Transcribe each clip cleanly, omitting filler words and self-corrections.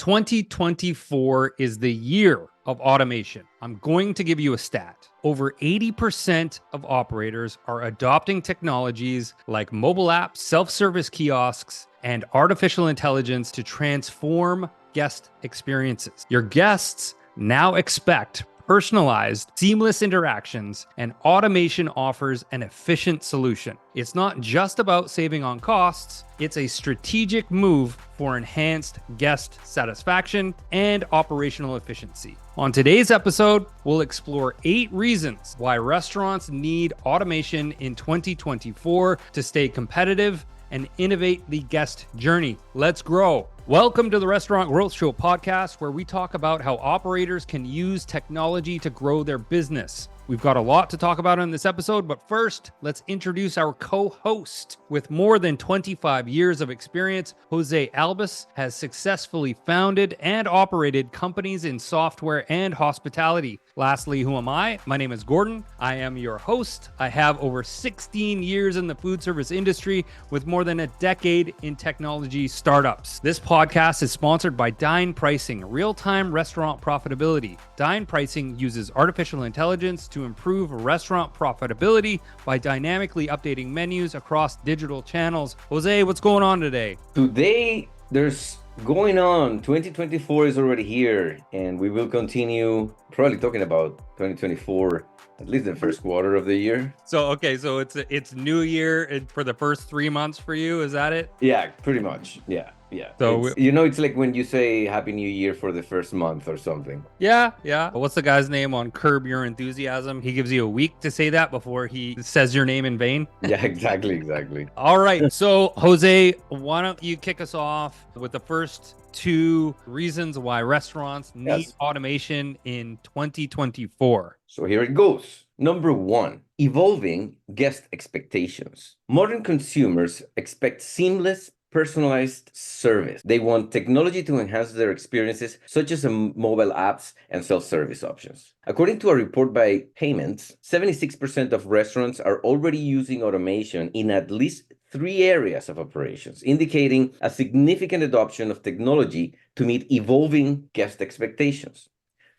2024 is the year of automation. I'm going to give you a stat. Over 80% of operators are adopting technologies like mobile apps, self-service kiosks, and artificial intelligence to transform guest experiences. Your guests now expect personalized, seamless interactions, and automation offers an efficient solution. It's not just about saving on costs, it's a strategic move for enhanced guest satisfaction and operational efficiency. On today's episode, we'll explore 8 reasons why restaurants need automation in 2024 to stay competitive and innovate the guest journey. Let's grow. Welcome to the Restaurant Growth Show podcast, where we talk about how operators can use technology to grow their business. We've got a lot to talk about in this episode, but first, let's introduce our co-host. With more than 25 years of experience, Jose Albis has successfully founded and operated companies in software and hospitality. Lastly, who am I? My name is Gordon. I am your host. I have over 16 years in the food service industry with more than a decade in technology startups. This podcast is sponsored by Dine Pricing, real-time restaurant profitability. Dine Pricing uses artificial intelligence to improve restaurant profitability by dynamically updating menus across digital channels. Jose, what's going on today? Today, there's going on. 2024 is already here, and we will continue probably talking about 2024, at least the first quarter of the year. So it's New Year and for the first 3 months for you. Is that it? Yeah, pretty much. Yeah. So it's like when you say Happy New Year for the first month or something. Yeah. What's the guy's name on Curb Your Enthusiasm? He gives you a week to say that before he says your name in vain. Yeah, exactly. All right. So Jose, why don't you kick us off with the first 2 reasons why restaurants need automation in 2024? So here it goes. Number 1, evolving guest expectations. Modern consumers expect seamless, personalized service. They want technology to enhance their experiences, such as mobile apps and self-service options. According to a report by Payments, 76% of restaurants are already using automation in at least 3 areas of operations, indicating a significant adoption of technology to meet evolving guest expectations.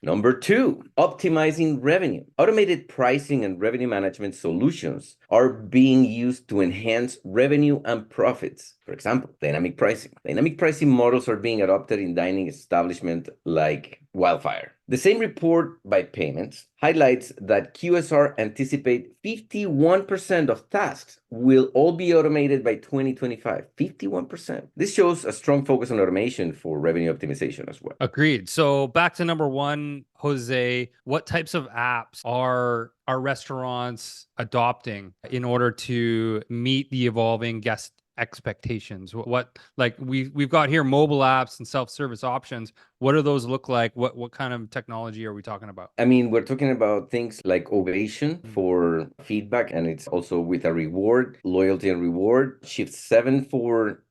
Number 2, optimizing revenue. Automated pricing and revenue management solutions are being used to enhance revenue and profits. For example, dynamic pricing. Dynamic pricing models are being adopted in dining establishments like wildfire. The same report by Payments highlights that QSR anticipate 51% of tasks will all be automated by 2025. 51%. This shows a strong focus on automation for revenue optimization as well. Agreed. So back to number 1, Jose, what types of apps are restaurants adopting in order to meet the evolving guest expectations? What like we've got here mobile apps and self-service options. What do those look like? What kind of technology are we talking about? I mean, we're talking about things like Ovation for feedback, and it's also with a reward, loyalty and reward. Shift 7 for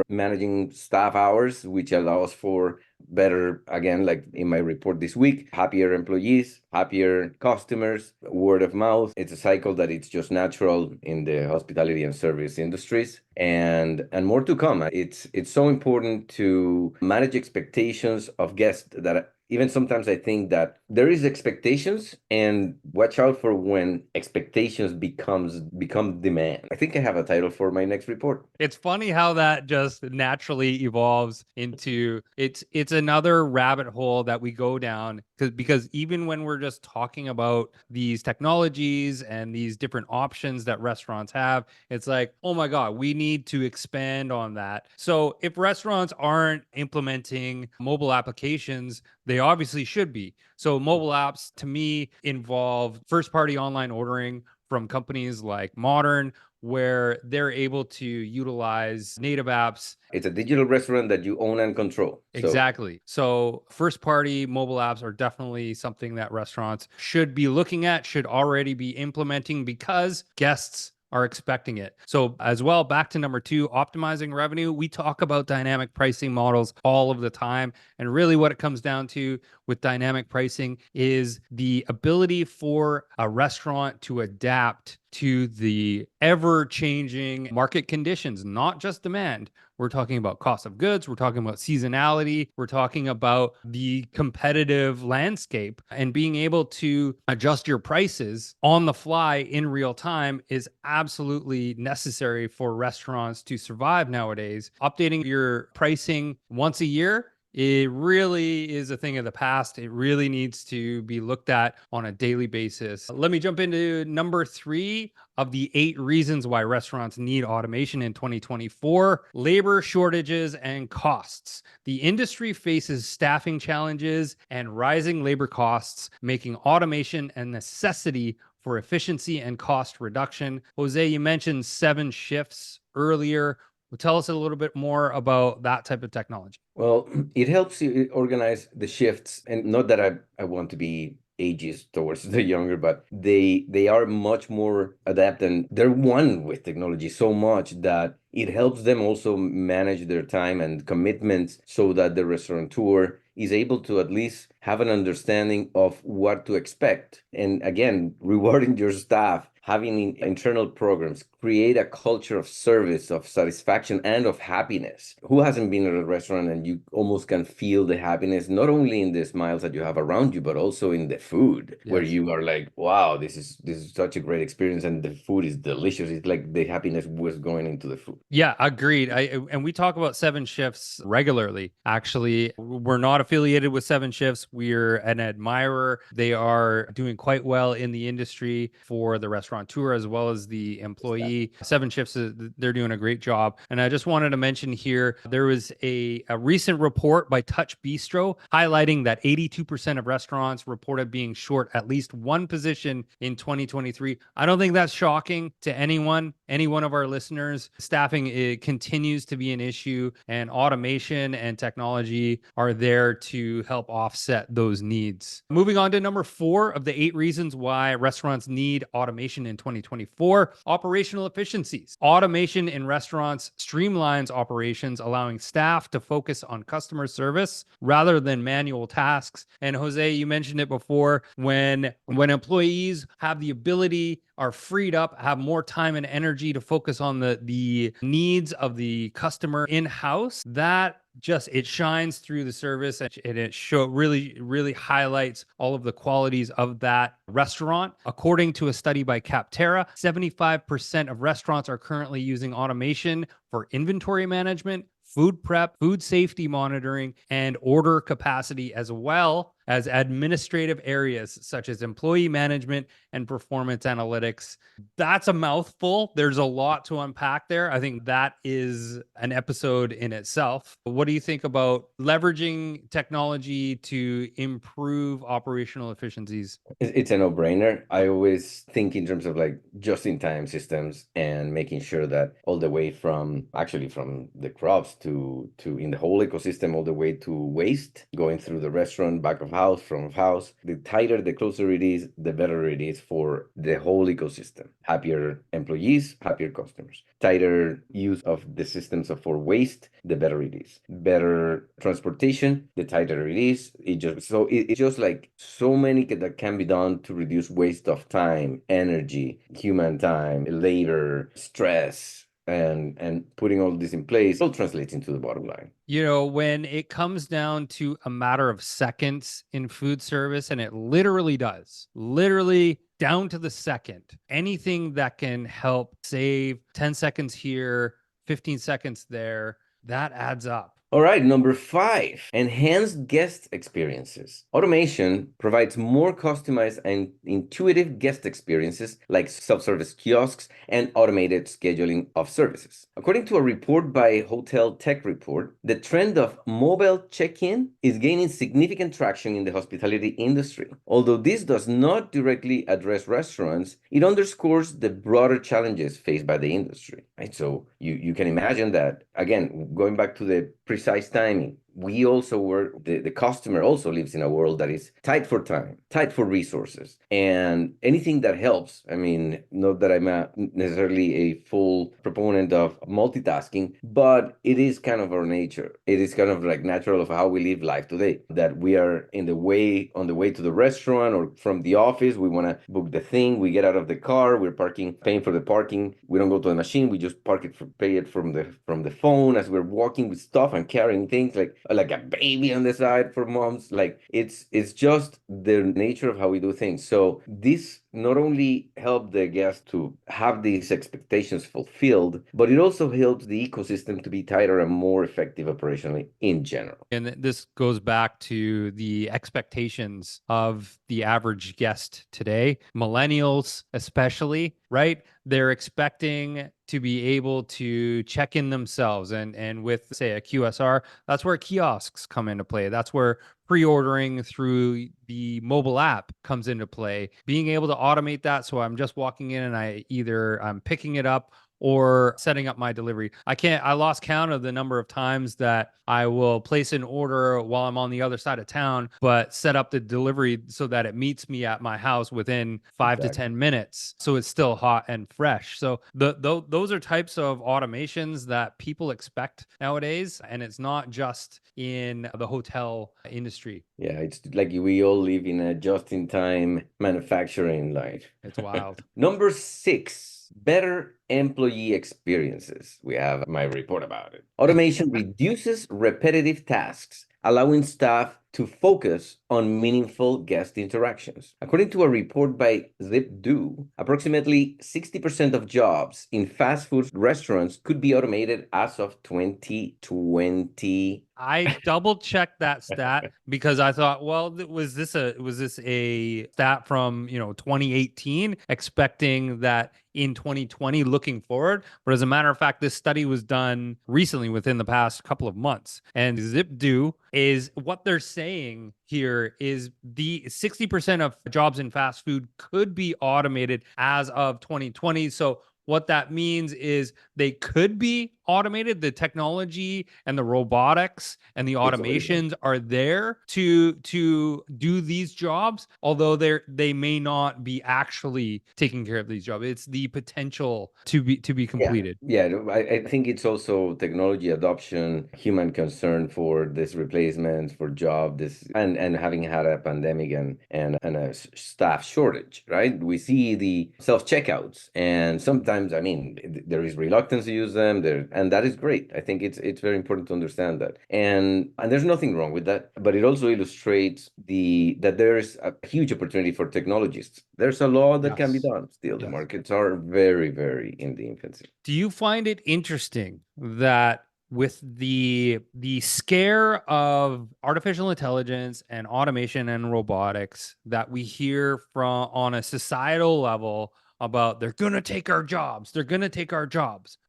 managing staff hours, which allows for better, again, like in my report this week, happier employees, happier customers, word of mouth. It's a cycle that it's just natural in the hospitality and service industries, and more to come. It's so important to manage expectations of guests that even sometimes I think that there is expectations, and watch out for when expectations become demand. I think I have a title for my next report. It's funny how that just naturally evolves into it's another rabbit hole that we go down because even when we're just talking about these technologies and these different options that restaurants have, it's like, oh my God, we need to expand on that. So if restaurants aren't implementing mobile applications, they obviously should be. So mobile apps to me involve first-party online ordering from companies like Modern, where they're able to utilize native apps. It's a digital restaurant that you own and control. Exactly. So first-party mobile apps are definitely something that restaurants should be looking at, should already be implementing because guests are expecting it. So as well, back to number 2, optimizing revenue. We talk about dynamic pricing models all of the time. And really what it comes down to with dynamic pricing is the ability for a restaurant to adapt to the ever-changing market conditions, not just demand. We're talking about cost of goods. We're talking about seasonality. We're talking about the competitive landscape, and being able to adjust your prices on the fly in real time is absolutely necessary for restaurants to survive nowadays. Updating your pricing once a year, it really is a thing of the past. It really needs to be looked at on a daily basis. Let me jump into number 3 of the 8 reasons why restaurants need automation in 2024: labor shortages and costs. The industry faces staffing challenges and rising labor costs, making automation a necessity for efficiency and cost reduction. Jose, you mentioned 7 shifts earlier. Well, tell us a little bit more about that type of technology. Well, it helps you organize the shifts, and not that I want to be ageist towards the younger, but they are much more adept, and they're one with technology so much that it helps them also manage their time and commitments so that the restaurateur is able to at least have an understanding of what to expect. And again, rewarding your staff, having internal programs, create a culture of service, of satisfaction, and of happiness. Who hasn't been at a restaurant and you almost can feel the happiness, not only in the smiles that you have around you, but also in the food, where Yes. you are like, wow, this is such a great experience, and the food is delicious. It's like the happiness was going into the food. Yeah, agreed. And we talk about 7 shifts regularly. Actually, we're not affiliated with 7 shifts. We're an admirer. They are doing quite well in the industry for the restaurateur as well as the employee. 7 shifts, they're doing a great job. And I just wanted to mention here, there was a recent report by Touch Bistro highlighting that 82% of restaurants reported being short at least one position in 2023. I don't think that's shocking to any one of our listeners. Staffing, it continues to be an issue, and automation and technology are there to help offset those needs. Moving on to number 4 of the 8 reasons why restaurants need automation in 2024: operational efficiencies. Automation in restaurants streamlines operations, allowing staff to focus on customer service rather than manual tasks. And Jose, you mentioned it before, when employees have the ability, are freed up, have more time and energy to focus on the needs of the customer in-house, that just, it shines through the service, and it really highlights all of the qualities of that restaurant. According to a study by Capterra, 75% of restaurants are currently using automation for inventory management, food prep, food safety monitoring, and order capacity, as well as administrative areas such as employee management and performance analytics. That's a mouthful. There's a lot to unpack there. I think that is an episode in itself. What do you think about leveraging technology to improve operational efficiencies? It's a no-brainer. I always think in terms of like just-in-time systems and making sure that all the way from the crops to in the whole ecosystem, all the way to waste going through the restaurant, back of house, front of house. The tighter, the closer it is, the better it is for the whole ecosystem. Happier employees, happier customers. Tighter use of the systems for waste, the better it is. Better transportation, the tighter it is. It's just like so many that can be done to reduce waste of time, energy, human time, labor, stress, and putting all this in place all translates into the bottom line. You know, when it comes down to a matter of seconds in food service, and it literally does, literally down to the second, anything that can help save 10 seconds here, 15 seconds there, that adds up. All right, number 5, enhanced guest experiences. Automation provides more customized and intuitive guest experiences like self-service kiosks and automated scheduling of services. According to a report by Hotel Tech Report, the trend of mobile check-in is gaining significant traction in the hospitality industry. Although this does not directly address restaurants, it underscores the broader challenges faced by the industry. Right? So you can imagine that, again, going back to the precise timing, we also work, the customer also lives in a world that is tight for time, tight for resources, and anything that helps. I mean, not that I'm necessarily a full proponent of multitasking, but it is kind of our nature. It is kind of like natural of how we live life today, that we are on the way to the restaurant or from the office. We want to book the thing. We get out of the car. We're paying for the parking. We don't go to the machine. We just pay it from the phone as we're walking with stuff and carrying things like a baby on the side for moms. Like it's just the nature of how we do things. So this not only help the guests to have these expectations fulfilled, but it also helps the ecosystem to be tighter and more effective operationally in general. And this goes back to the expectations of the average guest today, millennials especially, right? They're expecting to be able to check in themselves. And with, say, a QSR, that's where kiosks come into play. That's where pre-ordering through the mobile app comes into play. Being able to automate that, so I'm just walking in and I'm picking it up or setting up my delivery. I lost count of the number of times that I will place an order while I'm on the other side of town, but set up the delivery so that it meets me at my house within 5 to 10 minutes. So it's still hot and fresh. So those are types of automations that people expect nowadays. And it's not just in the hotel industry. Yeah, it's like we all live in a just-in-time manufacturing line. It's wild. Number 6, better employee experiences. We have my report about it. Automation reduces repetitive tasks, allowing staff to focus on meaningful guest interactions. According to a report by ZipDo, approximately 60% of jobs in fast food restaurants could be automated as of 2020. I double checked that stat because I thought, well, was this a stat from 2018, expecting that in 2020 looking forward? But as a matter of fact, this study was done recently within the past couple of months. And ZipDo is what they're saying here is the 60% of jobs in fast food could be automated as of 2020. So what that means is they could be automated. The technology and the robotics and the automations are there to do these jobs, although they may not be actually taking care of these jobs. It's the potential to be completed. Yeah, I think it's also technology adoption, human concern for this replacement for job, and having had a pandemic and a staff shortage, right? We see the self-checkouts, and sometimes, I mean, there is reluctance to use them there, and that is great. I think it's very important to understand that. And there's nothing wrong with that, but it also illustrates that there is a huge opportunity for technologists. There's a lot that can be done still. The markets are very, very in the infancy. Do you find it interesting that with the scare of artificial intelligence and automation and robotics that we hear from on a societal level about they're going to take our jobs,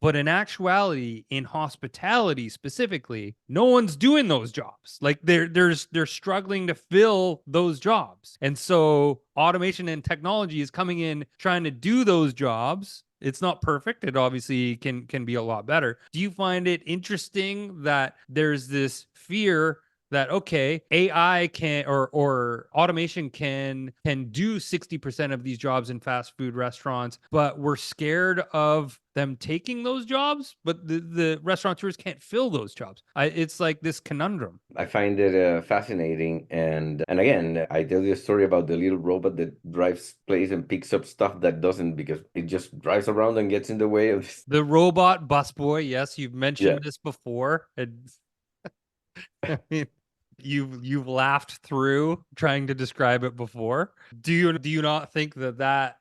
but in actuality, in hospitality specifically, no one's doing those jobs. Like they're struggling to fill those jobs, and so automation and technology is coming in trying to do those jobs. It's not perfect. It obviously can be a lot better. Do you find it interesting that there's this fear that, okay, AI can or automation can do 60% of these jobs in fast food restaurants, but we're scared of them taking those jobs, but the restaurateurs can't fill those jobs? It's like this conundrum. I find it fascinating, and again, I tell you a story about the little robot that drives plays and picks up stuff that doesn't, because it just drives around and gets in the way of the robot busboy. Yes, you've mentioned this before. I mean, you've laughed through trying to describe it before. Do you not think that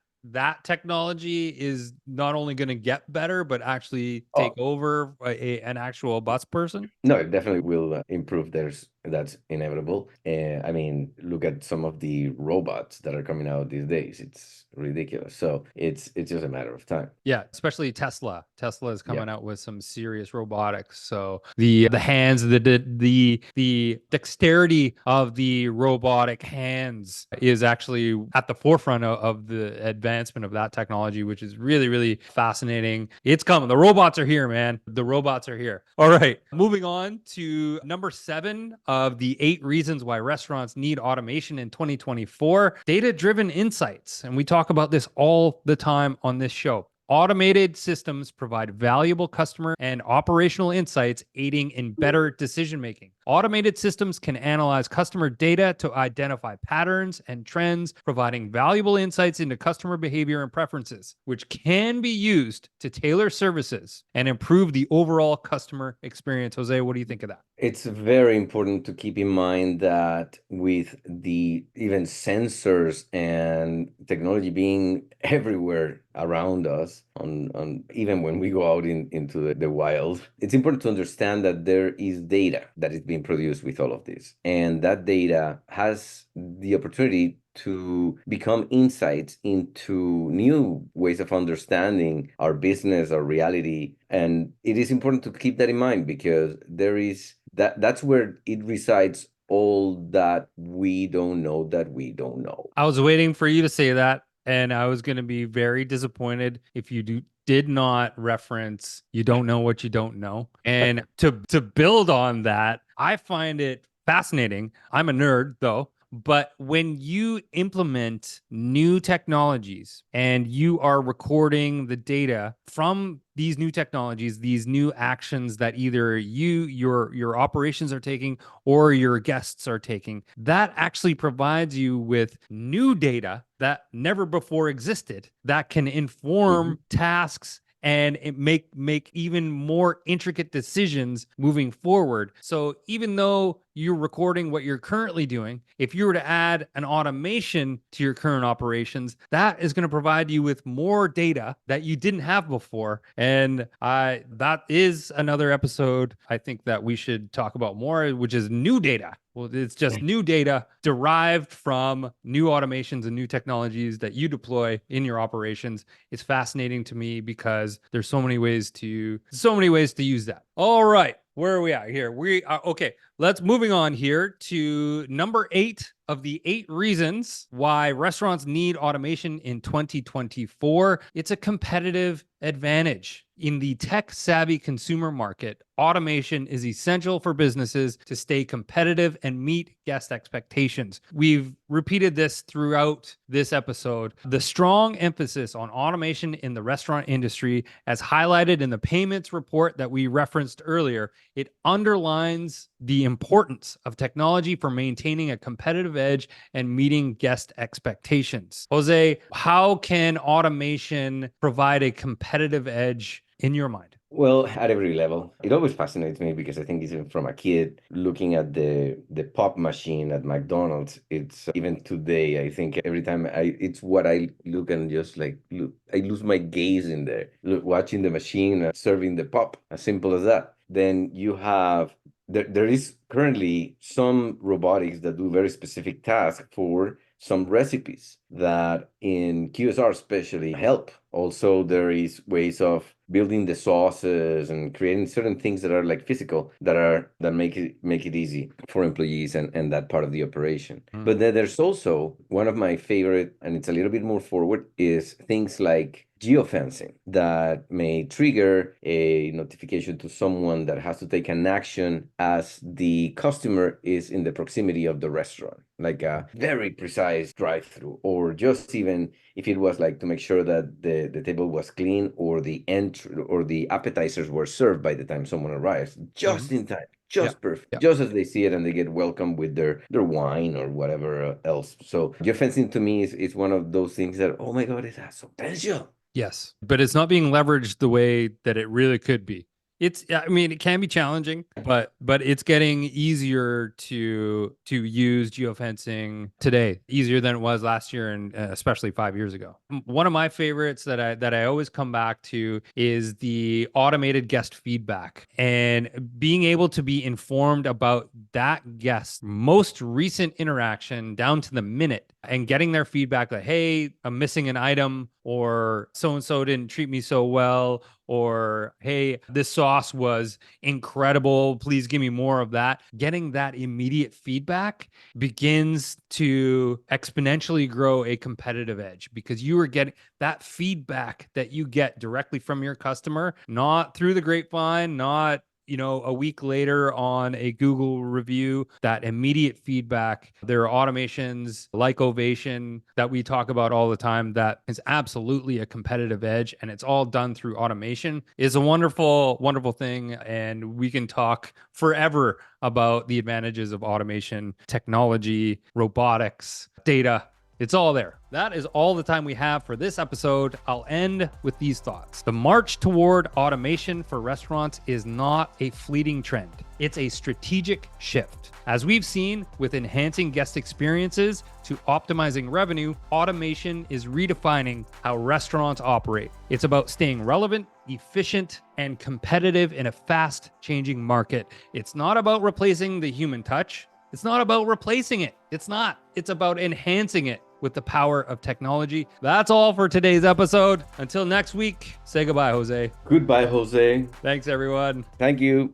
technology is not only going to get better, but actually take over an actual bus person? No, it definitely will improve. There's that's inevitable. I mean, look at some of the robots that are coming out these days. It's ridiculous. So it's just a matter of time. Yeah, especially Tesla. Tesla is Yeah. coming out with some serious robotics. So the hands, the dexterity of the robotic hands is actually at the forefront of the advancement of that technology, which is really, really fascinating. It's coming. The robots are here, man. The robots are here. All right. Moving on to number 7 of the 8 reasons why restaurants need automation in 2024, data-driven insights. And we talk about this all the time on this show. Automated systems provide valuable customer and operational insights, aiding in better decision making. Automated systems can analyze customer data to identify patterns and trends, providing valuable insights into customer behavior and preferences, which can be used to tailor services and improve the overall customer experience. Jose, what do you think of that? It's very important to keep in mind that with the even sensors and technology being everywhere around us, on even when we go out into the wild, it's important to understand that there is data that is being produced with all of this. And that data has the opportunity to become insights into new ways of understanding our business, our reality. And it is important to keep that in mind, because there is that's where it resides, all that we don't know that we don't know. I was waiting for you to say that, and I was going to be very disappointed if you did not reference "you don't know what you don't know." And to build on that, I find it fascinating. I'm a nerd though. But when you implement new technologies and you are recording the data from these new technologies, these new actions that either your operations are taking or your guests are taking, that actually provides you with new data that never before existed that can inform tasks and it make even more intricate decisions moving forward. So even though you're recording what you're currently doing, if you were to add an automation to your current operations, that is going to provide you with more data that you didn't have before. And that is another episode I think that we should talk about more, which is new data. Well, it's just new data derived from new automations and new technologies that you deploy in your operations. It's fascinating to me because there's so many ways to use that. All right, where are we at here? We are okay. Let's moving on here to number 8 of the 8 reasons why restaurants need automation in 2024. It's a competitive advantage. In the tech-savvy consumer market, automation is essential for businesses to stay competitive and meet guest expectations. We've repeated this throughout this episode. The strong emphasis on automation in the restaurant industry, as highlighted in the payments report that we referenced earlier, it underlines the importance of technology for maintaining a competitive edge and meeting guest expectations. Jose, how can automation provide a competitive edge in your mind? Well, at every level. It always fascinates me, because I think even from a kid looking at the pop machine at McDonald's, it's even today, I think every time it's what I look and just like, look, I lose my gaze in there, watching the machine serving the pop, as simple as that. Then you have there is currently some robotics that do very specific tasks for some recipes that in QSR especially help. Also, there is ways of building the sauces and creating certain things that are like physical, that make it easy for employees and that part of the operation. But then there's also one of my favorite, and it's a little bit more forward, is things like geofencing that may trigger a notification to someone that has to take an action as the customer is in the proximity of the restaurant, like a very precise drive-through, or just even if it was like to make sure that the table was clean, or the appetizers were served by the time someone arrives, just in time, just perfect, just as they see it, and they get welcomed with their wine or whatever else. So geofencing to me is one of those things that, oh my God, it has so potential. Yes, but it's not being leveraged the way that it really could be. I mean, it can be challenging, but it's getting easier to use geofencing today, easier than it was last year, and especially 5 years ago. One of my favorites that I always come back to is the automated guest feedback, and being able to be informed about that guest's most recent interaction down to the minute, and getting their feedback like, hey, I'm missing an item, or so and so didn't treat me so well, or hey, this sauce was incredible, please give me more of that. Getting that immediate feedback begins to exponentially grow a competitive edge, because you are getting that feedback that you get directly from your customer, not through the grapevine, not a week later on a Google review. That immediate feedback. There are automations like Ovation that we talk about all the time that is absolutely a competitive edge, and it's all done through automation. Is a wonderful, wonderful thing. And we can talk forever about the advantages of automation, technology, robotics, data. It's all there. That is all the time we have for this episode. I'll end with these thoughts. The march toward automation for restaurants is not a fleeting trend. It's a strategic shift. As we've seen with enhancing guest experiences to optimizing revenue, automation is redefining how restaurants operate. It's about staying relevant, efficient, and competitive in a fast-changing market. It's not about replacing the human touch. It's not about replacing it. It's not. It's about enhancing it with the power of technology. That's all for today's episode. Until next week, say goodbye, Jose. Goodbye, Jose. Thanks, everyone. Thank you.